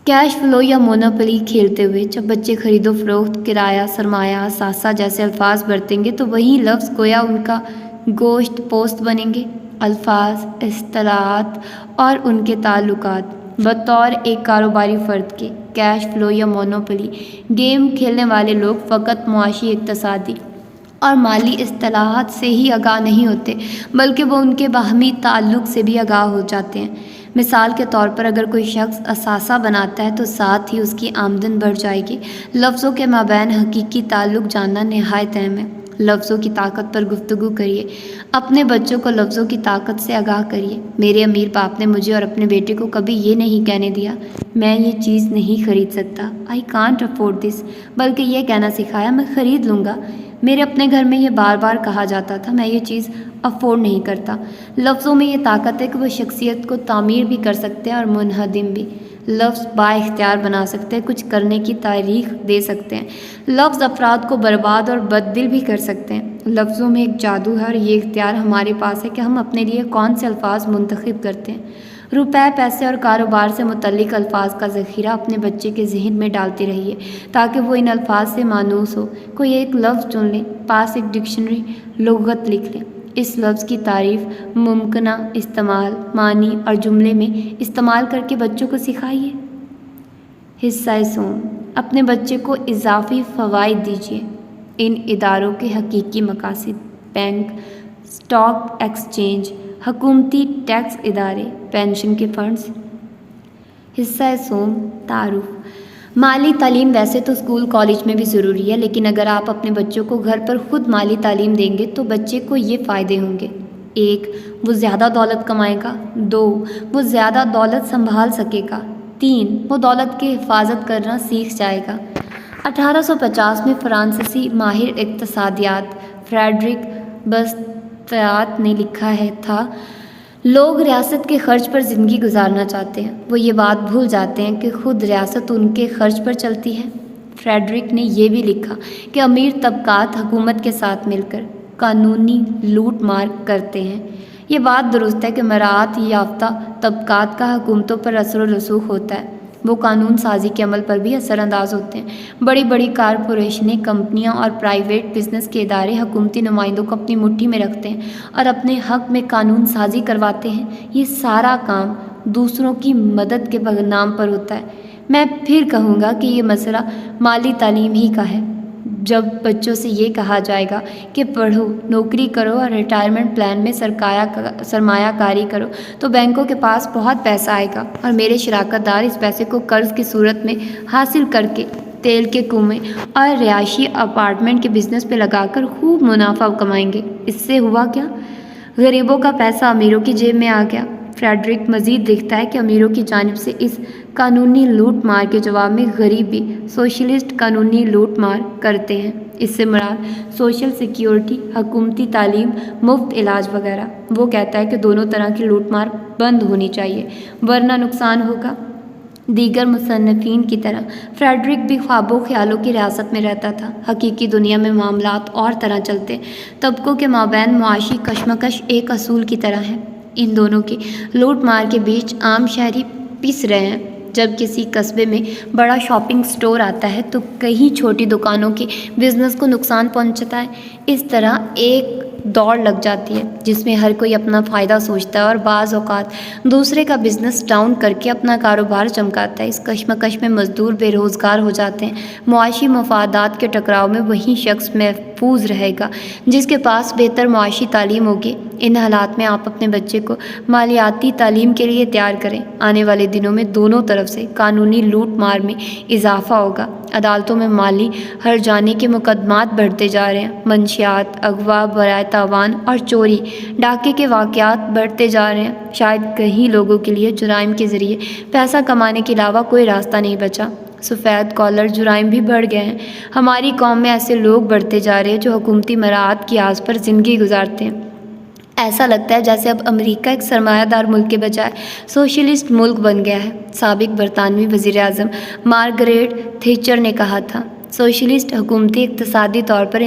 کیش فلو یا مونوپلی کھیلتے ہوئے جب بچے خرید و فروخت، کرایہ، سرمایہ، اثاثہ جیسے الفاظ برتیں گے تو وہی لفظ گویا ان کا گوشت پوست بنیں گے۔ الفاظ، اصطلاحات اور ان کے تعلقات بطور ایک کاروباری فرد کے کیش فلو یا مونوپلی گیم کھیلنے والے لوگ فقط معاشی، اقتصادی اور مالی اصطلاحات سے ہی آگاہ نہیں ہوتے بلکہ وہ ان کے باہمی تعلق سے بھی آگاہ ہو جاتے ہیں۔ مثال کے طور پر اگر کوئی شخص اثاثہ بناتا ہے تو ساتھ ہی اس کی آمدن بڑھ جائے گی۔ لفظوں کے مابین حقیقی تعلق جاننا نہایت اہم ہے۔ لفظوں کی طاقت پر گفتگو کریے، اپنے بچوں کو لفظوں کی طاقت سے آگاہ کریے۔ میرے امیر باپ نے مجھے اور اپنے بیٹے کو کبھی یہ نہیں کہنے دیا میں یہ چیز نہیں خرید سکتا، I can't afford this، بلکہ یہ کہنا سکھایا میں خرید لوں گا۔ میرے اپنے گھر میں یہ بار بار کہا جاتا تھا میں یہ چیز افورڈ نہیں کرتا۔ لفظوں میں یہ طاقت ہے کہ وہ شخصیت کو تعمیر بھی کر سکتے ہیں اور منہدم بھی۔ لفظ با اختیار بنا سکتے ہیں، کچھ کرنے کی تاریخ دے سکتے ہیں۔ لفظ افراد کو برباد اور بددل بھی کر سکتے ہیں۔ لفظوں میں ایک جادو ہے اور یہ اختیار ہمارے پاس ہے کہ ہم اپنے لیے کون سے الفاظ منتخب کرتے ہیں۔ روپے، پیسے اور کاروبار سے متعلق الفاظ کا ذخیرہ اپنے بچے کے ذہن میں ڈالتے رہیے تاکہ وہ ان الفاظ سے مانوس ہو۔ کوئی ایک لفظ چن لیں، پاس ایک ڈکشنری لغت لکھ لیں، اس لفظ کی تعریف، ممکنہ استعمال، معنی اور جملے میں استعمال کر کے بچوں کو سکھائیے۔ حصہ سوم: اپنے بچے کو اضافی فوائد دیجیے۔ ان اداروں کے حقیقی مقاصد: بینک، اسٹاک ایکسچینج، حکومتی ٹیکس ادارے، پینشن کے فنڈز۔ حصہ سوم: تعارف۔ مالی تعلیم ویسے تو اسکول کالج میں بھی ضروری ہے، لیکن اگر آپ اپنے بچوں کو گھر پر خود مالی تعلیم دیں گے تو بچے کو یہ فائدے ہوں گے: 1. وہ زیادہ دولت کمائے گا۔ 2. وہ زیادہ دولت سنبھال سکے گا۔ 3. وہ دولت کی حفاظت کرنا سیکھ جائے گا۔ 1850 میں فرانسیسی ماہر اقتصادیات فریڈرک بستیات نے لکھا تھا لوگ ریاست کے خرچ پر زندگی گزارنا چاہتے ہیں، وہ یہ بات بھول جاتے ہیں کہ خود ریاست ان کے خرچ پر چلتی ہے۔ فریڈرک نے یہ بھی لکھا کہ امیر طبقات حکومت کے ساتھ مل کر قانونی لوٹ مار کرتے ہیں۔ یہ بات درست ہے کہ مراعات یافتہ طبقات کا حکومتوں پر اثر و رسوخ ہوتا ہے، وہ قانون سازی کے عمل پر بھی اثر انداز ہوتے ہیں۔ بڑی بڑی کارپوریشنیں، کمپنیاں اور پرائیویٹ بزنس کے ادارے حکومتی نمائندوں کو اپنی مٹھی میں رکھتے ہیں اور اپنے حق میں قانون سازی کرواتے ہیں۔ یہ سارا کام دوسروں کی مدد کے نام پر ہوتا ہے۔ میں پھر کہوں گا کہ یہ مسئلہ مالی تعلیم ہی کا ہے۔ جب بچوں سے یہ کہا جائے گا کہ پڑھو، نوکری کرو اور ریٹائرمنٹ پلان میں سرمایہ کاری کرو تو بینکوں کے پاس بہت پیسہ آئے گا اور میرے شراکت دار اس پیسے کو قرض کی صورت میں حاصل کر کے تیل کے کنویں اور رہائشی اپارٹمنٹ کے بزنس پہ لگا کر خوب منافع کمائیں گے۔ اس سے ہوا کیا؟ غریبوں کا پیسہ امیروں کی جیب میں آ گیا۔ فریڈرک مزید لکھتا ہے کہ امیروں کی جانب سے اس قانونی لوٹ مار کے جواب میں غریب بھی سوشلسٹ قانونی لوٹ مار کرتے ہیں۔ اس سے مراد سوشل سیکیورٹی، حکومتی تعلیم، مفت علاج وغیرہ۔ وہ کہتا ہے کہ دونوں طرح کی لوٹ مار بند ہونی چاہیے ورنہ نقصان ہوگا۔ دیگر مصنفین کی طرح فریڈرک بھی خواب و خیالوں کی ریاست میں رہتا تھا۔ حقیقی دنیا میں معاملات اور طرح چلتے، طبقوں کے مابین معاشی کشمکش ایک اصول کی طرح ہے۔ ان دونوں کی لوٹ مار کے بیچ عام شہری پس رہے ہیں۔ جب کسی قصبے میں بڑا شاپنگ سٹور آتا ہے تو کئی چھوٹی دکانوں کے بزنس کو نقصان پہنچتا ہے۔ اس طرح ایک دوڑ لگ جاتی ہے جس میں ہر کوئی اپنا فائدہ سوچتا ہے اور بعض اوقات دوسرے کا بزنس ڈاؤن کر کے اپنا کاروبار چمکاتا ہے۔ اس کشمکش میں مزدور بے روزگار ہو جاتے ہیں۔ معاشی مفادات کے ٹکراؤ میں وہی شخص محفوظ رہے گا جس کے پاس بہتر معاشی تعلیم ہوگی۔ ان حالات میں آپ اپنے بچے کو مالیاتی تعلیم کے لیے تیار کریں۔ آنے والے دنوں میں دونوں طرف سے قانونی لوٹ مار میں اضافہ ہوگا۔ عدالتوں میں مالی ہرجانے کے مقدمات بڑھتے جا رہے ہیں۔ منشیات، اغوا برائے تاوان اور چوری ڈاکے کے واقعات بڑھتے جا رہے ہیں۔ شاید کئی لوگوں کے لیے جرائم کے ذریعے پیسہ کمانے کے علاوہ کوئی راستہ نہیں بچا۔ سفید کالر جرائم بھی بڑھ گئے ہیں۔ ہماری قوم میں ایسے لوگ بڑھتے جا رہے ہیں جو حکومتی مراعات کی آس پر زندگی گزارتے ہیں۔ ایسا لگتا ہے جیسے اب امریکہ ایک سرمایہ دار ملک کے بجائے سوشلسٹ ملک بن گیا ہے۔ سابق برطانوی وزیر اعظم مارگریٹ تھیچر نے کہا تھا، سوشلسٹ حکومتیں اقتصادی طور پر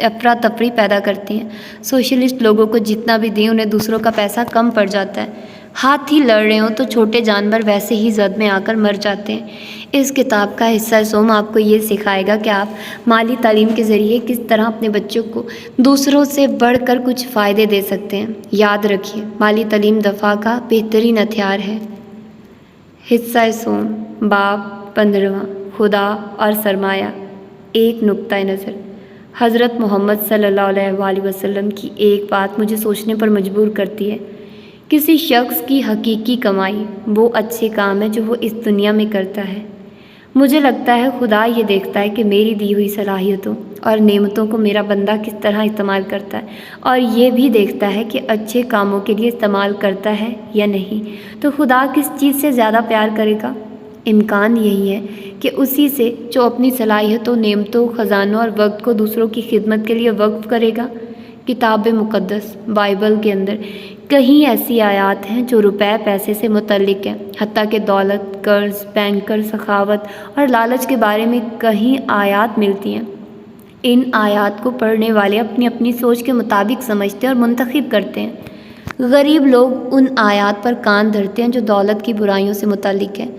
افراتفری پیدا کرتی ہیں۔ سوشلسٹ لوگوں کو جتنا بھی دیں انہیں دوسروں کا پیسہ کم پڑ جاتا ہے۔ ہاتھی لڑ رہے ہوں تو چھوٹے جانور ویسے ہی زد میں آ کر مر جاتے ہیں۔ اس کتاب کا حصہ سوم آپ کو یہ سکھائے گا کہ آپ مالی تعلیم کے ذریعے کس طرح اپنے بچوں کو دوسروں سے بڑھ کر کچھ فائدے دے سکتے ہیں۔ یاد رکھیے، مالی تعلیم دفاع کا بہترین ہتھیار ہے۔ حصہ سوم، باب 15، خدا اور سرمایہ۔ ایک نقطۂ نظر۔ حضرت محمد صلی اللہ علیہ وآلہ وسلم کی ایک بات مجھے سوچنے پر مجبور کرتی ہے۔ کسی شخص کی حقیقی کمائی وہ اچھے کام ہے جو وہ اس دنیا میں کرتا ہے۔ مجھے لگتا ہے خدا یہ دیکھتا ہے کہ میری دی ہوئی صلاحیتوں اور نعمتوں کو میرا بندہ کس طرح استعمال کرتا ہے، اور یہ بھی دیکھتا ہے کہ اچھے کاموں کے لیے استعمال کرتا ہے یا نہیں۔ تو خدا کس چیز سے زیادہ پیار کرے گا؟ امکان یہی ہے کہ اسی سے جو اپنی صلاحیتوں، نعمتوں، خزانوں اور وقت کو دوسروں کی خدمت کے لیے وقف کرے گا۔ کتاب مقدس بائبل کے اندر کئی ایسی آیات ہیں جو روپے پیسے سے متعلق ہیں، حتیٰ کہ دولت، قرض، بینکر، سخاوت اور لالچ کے بارے میں کئی آیات ملتی ہیں۔ ان آیات کو پڑھنے والے اپنی اپنی سوچ کے مطابق سمجھتے ہیں اور منتخب کرتے ہیں۔ غریب لوگ ان آیات پر کان دھرتے ہیں جو دولت کی برائیوں سے متعلق ہیں۔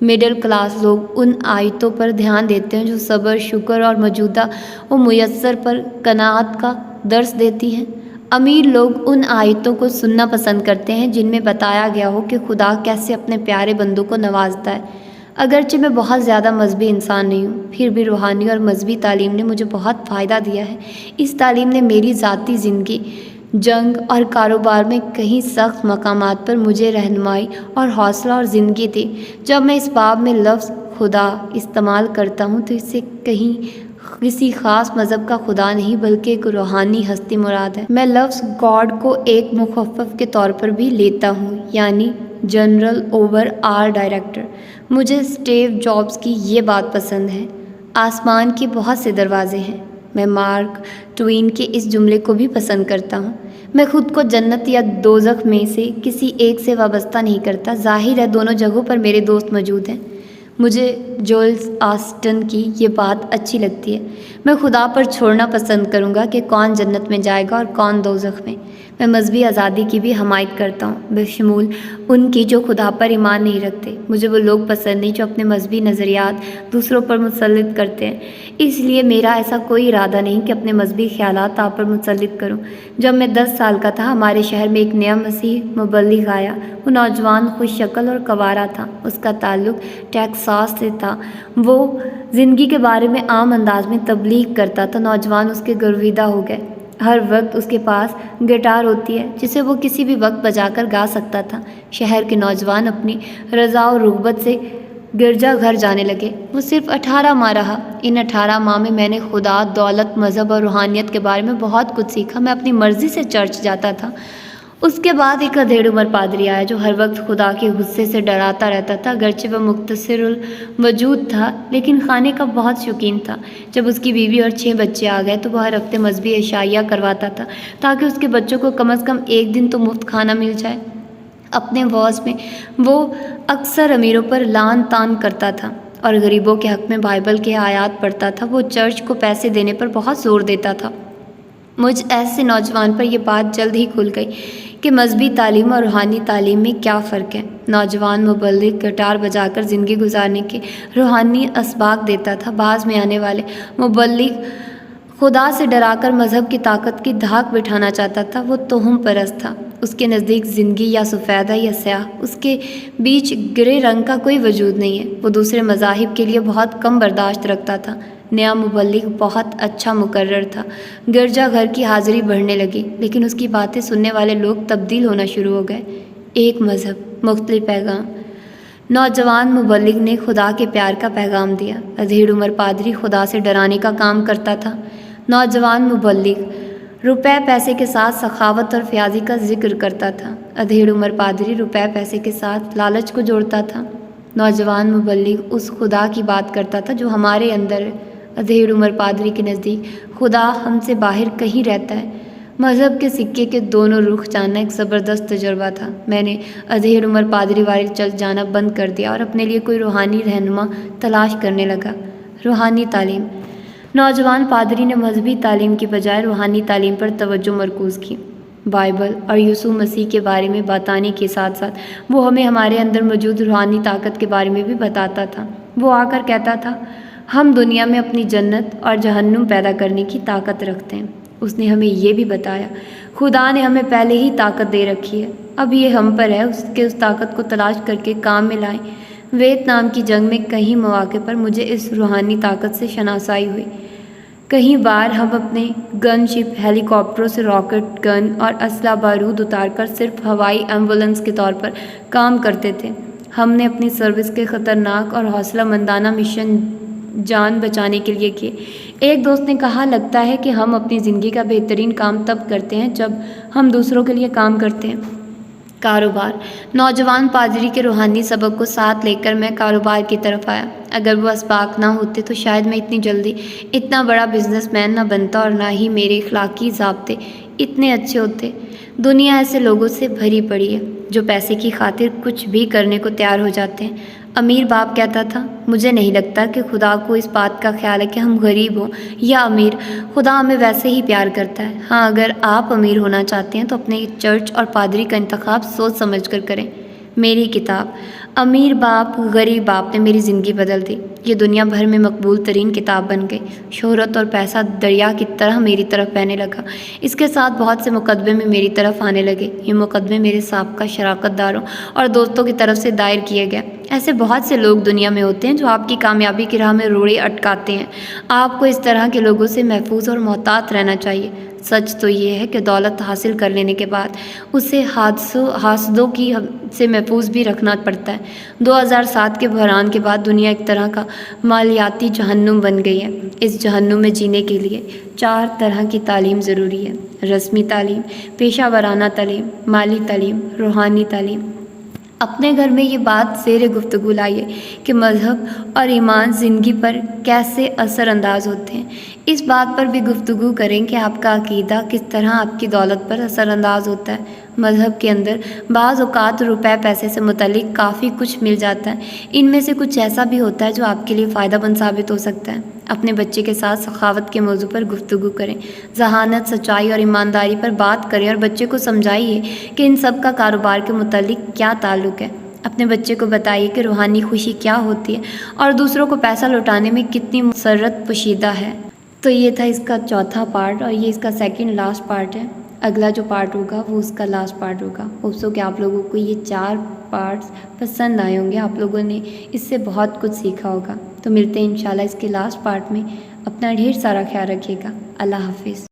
مڈل کلاس لوگ ان آیتوں پر دھیان دیتے ہیں جو صبر، شکر اور موجودہ و میسر پر قناعت کا درس دیتی ہیں۔ امیر لوگ ان آیتوں کو سننا پسند کرتے ہیں جن میں بتایا گیا ہو کہ خدا کیسے اپنے پیارے بندوں کو نوازتا ہے۔ اگرچہ میں بہت زیادہ مذہبی انسان نہیں ہوں، پھر بھی روحانی اور مذہبی تعلیم نے مجھے بہت فائدہ دیا ہے۔ اس تعلیم نے میری ذاتی زندگی، جنگ اور کاروبار میں کئی سخت مقامات پر مجھے رہنمائی اور حوصلہ اور زندگی دی۔ جب میں اس باب میں لفظ خدا استعمال کرتا ہوں تو اس سے کسی خاص مذہب کا خدا نہیں بلکہ ایک روحانی ہستی مراد ہے۔ میں لفظ گاڈ کو ایک مخفف کے طور پر بھی لیتا ہوں، یعنی جنرل اوور آل ڈائریکٹر۔ مجھے اسٹیو جابز کی یہ بات پسند ہے، آسمان کے بہت سے دروازے ہیں۔ میں مارک ٹوین کے اس جملے کو بھی پسند کرتا ہوں، میں خود کو جنت یا دوزخ میں سے کسی ایک سے وابستہ نہیں کرتا۔ ظاہر ہے دونوں جگہوں پر میرے دوست موجود ہیں۔ مجھے جوئل آسٹن کی یہ بات اچھی لگتی ہے، میں خدا پر چھوڑنا پسند کروں گا کہ کون جنت میں جائے گا اور کون دوزخ میں۔ میں مذہبی آزادی کی بھی حمایت کرتا ہوں، بشمول ان کی جو خدا پر ایمان نہیں رکھتے۔ مجھے وہ لوگ پسند نہیں جو اپنے مذہبی نظریات دوسروں پر مسلط کرتے ہیں، اس لیے میرا ایسا کوئی ارادہ نہیں کہ اپنے مذہبی خیالات آپ پر مسلط کروں۔ جب میں 10 سال کا تھا ہمارے شہر میں ایک نیا مسیح مبلغ آیا۔ وہ نوجوان، خوش شکل اور کنوارا تھا۔ اس کا تعلق ٹیکساس سے تھا۔ وہ زندگی کے بارے میں عام انداز میں تبلیغ کرتا تھا۔ نوجوان اس کے گرویدہ ہو گئے۔ ہر وقت اس کے پاس گٹار ہوتی ہے جسے وہ کسی بھی وقت بجا کر گا سکتا تھا۔ شہر کے نوجوان اپنی رضا و رغبت سے گرجا گھر جانے لگے۔ وہ صرف 18 ماہ رہا۔ ان 18 ماہ میں نے خدا، دولت، مذہب اور روحانیت کے بارے میں بہت کچھ سیکھا۔ میں اپنی مرضی سے چرچ جاتا تھا۔ اس کے بعد ایک ادھیڑ عمر پادری آیا جو ہر وقت خدا کے غصے سے ڈراتا رہتا تھا۔ اگرچہ وہ مختصر الوجود تھا لیکن کھانے کا بہت شوقین تھا۔ جب اس کی بیوی اور 6 بچے آ گئے تو وہ ہر ہفتے مذہبی عشائیہ کرواتا تھا تاکہ اس کے بچوں کو کم از کم ایک دن تو مفت کھانا مل جائے۔ اپنے وعظ میں وہ اکثر امیروں پر لعن طعن کرتا تھا اور غریبوں کے حق میں بائبل کے آیات پڑھتا تھا۔ وہ چرچ کو پیسے دینے پر بہت زور دیتا تھا۔ مجھ ایسے نوجوان پر یہ بات جلد ہی کھل گئی کہ مذہبی تعلیم اور روحانی تعلیم میں کیا فرق ہے۔ نوجوان مبلغ گٹار بجا کر زندگی گزارنے کے روحانی اسباق دیتا تھا۔ بعض میں آنے والے مبلغ خدا سے ڈرا کر مذہب کی طاقت کی دھاک بٹھانا چاہتا تھا۔ وہ توہم پرست تھا۔ اس کے نزدیک زندگی یا سفید ہے یا سیاہ، اس کے بیچ گرے رنگ کا کوئی وجود نہیں ہے۔ وہ دوسرے مذاہب کے لیے بہت کم برداشت رکھتا تھا۔ نیا مبلغ بہت اچھا مقرر تھا۔ گرجا گھر کی حاضری بڑھنے لگی، لیکن اس کی باتیں سننے والے لوگ تبدیل ہونا شروع ہو گئے۔ ایک مذہب، مختلف پیغام۔ نوجوان مبلغ نے خدا کے پیار کا پیغام دیا۔ ادھیڑ عمر پادری خدا سے ڈرانے کا کام کرتا تھا۔ نوجوان مبلغ روپے پیسے کے ساتھ سخاوت اور فیاضی کا ذکر کرتا تھا۔ ادھیڑ عمر پادری روپے پیسے کے ساتھ لالچ کو جوڑتا تھا۔ نوجوان مبلغ اس خدا کی بات کرتا تھا جو ہمارے اندر ہے۔ ادھیڑ عمر پادری کے نزدیک خدا ہم سے باہر کہیں رہتا ہے۔ مذہب کے سکے کے دونوں رخ جاننا ایک زبردست تجربہ تھا۔ میں نے ادھیڑ عمر پادری والے چل جانا بند کر دیا اور اپنے لیے کوئی روحانی رہنما تلاش کرنے لگا۔ روحانی تعلیم۔ نوجوان پادری نے مذہبی تعلیم کی بجائے روحانی تعلیم پر توجہ مرکوز کی۔ بائبل اور یسوع مسیح کے بارے میں بتانے کے ساتھ ساتھ وہ ہمیں ہمارے اندر موجود روحانی طاقت کے بارے میں بھی بتاتا تھا۔ وہ آ کر کہتا تھا، ہم دنیا میں اپنی جنت اور جہنم پیدا کرنے کی طاقت رکھتے ہیں۔ اس نے ہمیں یہ بھی بتایا، خدا نے ہمیں پہلے ہی طاقت دے رکھی ہے، اب یہ ہم پر ہے اس طاقت کو تلاش کر کے کام میں لائیں۔ ویتنام کی جنگ میں کئی مواقع پر مجھے اس روحانی طاقت سے شناسائی ہوئی۔ کئی بار ہم اپنے گن شپ، ہیلی کاپٹروں سے راکٹ گن اور اسلحہ بارود اتار کر صرف ہوائی ایمبولینس کے طور پر کام کرتے تھے۔ ہم نے اپنی سروس کے خطرناک اور حوصلہ مندانہ مشن جان بچانے کے لیے کیے۔ ایک دوست نے کہا، لگتا ہے کہ ہم اپنی زندگی کا بہترین کام تب کرتے ہیں جب ہم دوسروں کے لیے کام کرتے ہیں۔ کاروبار۔ نوجوان پادری کے روحانی سبق کو ساتھ لے کر میں کاروبار کی طرف آیا۔ اگر وہ اسباق نہ ہوتے تو شاید میں اتنی جلدی اتنا بڑا بزنس مین نہ بنتا اور نہ ہی میرے اخلاقی ضابطے اتنے اچھے ہوتے۔ دنیا ایسے لوگوں سے بھری پڑی ہے جو پیسے کی خاطر کچھ بھی کرنے کو تیار ہو جاتے ہیں۔ امیر باپ کہتا تھا، مجھے نہیں لگتا کہ خدا کو اس بات کا خیال ہے کہ ہم غریب ہوں یا امیر۔ خدا ہمیں ویسے ہی پیار کرتا ہے۔ ہاں، اگر آپ امیر ہونا چاہتے ہیں تو اپنے چرچ اور پادری کا انتخاب سوچ سمجھ کر کریں۔ میری کتاب امیر باپ غریب باپ نے میری زندگی بدل دی۔ یہ دنیا بھر میں مقبول ترین کتاب بن گئی۔ شہرت اور پیسہ دریا کی طرح میری طرف بہنے لگا۔ اس کے ساتھ بہت سے مقدمے میں میری طرف آنے لگے۔ یہ مقدمے میرے سابقہ شراکت داروں اور دوستوں کی طرف سے دائر کیے گئے۔ ایسے بہت سے لوگ دنیا میں ہوتے ہیں جو آپ کی کامیابی کی راہ میں روڑے اٹکاتے ہیں۔ آپ کو اس طرح کے لوگوں سے محفوظ اور محتاط رہنا چاہیے۔ سچ تو یہ ہے کہ دولت حاصل کر لینے کے بعد اسے حاسدوں کی سے محفوظ بھی رکھنا پڑتا ہے۔ 2007 کے بحران کے بعد دنیا ایک طرح کا مالیاتی جہنم بن گئی ہے۔ اس جہنم میں جینے کے لیے 4 طرح کی تعلیم ضروری ہے: رسمی تعلیم، پیشہ ورانہ تعلیم، مالی تعلیم، روحانی تعلیم۔ اپنے گھر میں یہ بات زیر گفتگو لائیے کہ مذہب اور ایمان زندگی پر کیسے اثر انداز ہوتے ہیں۔ اس بات پر بھی گفتگو کریں کہ آپ کا عقیدہ کس طرح آپ کی دولت پر اثر انداز ہوتا ہے۔ مذہب کے اندر بعض اوقات روپے پیسے سے متعلق کافی کچھ مل جاتا ہے۔ ان میں سے کچھ ایسا بھی ہوتا ہے جو آپ کے لیے فائدہ مند ثابت ہو سکتا ہے۔ اپنے بچے کے ساتھ سخاوت کے موضوع پر گفتگو کریں۔ ذہانت، سچائی اور ایمانداری پر بات کریں اور بچے کو سمجھائیے کہ ان سب کا کاروبار کے متعلق کیا تعلق ہے۔ اپنے بچے کو بتائیے کہ روحانی خوشی کیا ہوتی ہے اور دوسروں کو پیسہ لوٹانے میں کتنی مسرت پوشیدہ ہے۔ تو یہ تھا اس کا چوتھا پارٹ اور یہ اس کا سیکنڈ لاسٹ پارٹ ہے۔ اگلا جو پارٹ ہوگا وہ اس کا لاسٹ پارٹ ہوگا۔ ہوپ سو کہ آپ لوگوں کو یہ 4 پارٹس پسند آئے ہوں گے، آپ لوگوں نے اس سے بہت کچھ سیکھا ہوگا۔ تو ملتے ہیں انشاءاللہ اس کے لاسٹ پارٹ میں۔ اپنا ڈھیر سارا خیال رکھیے گا۔ اللہ حافظ۔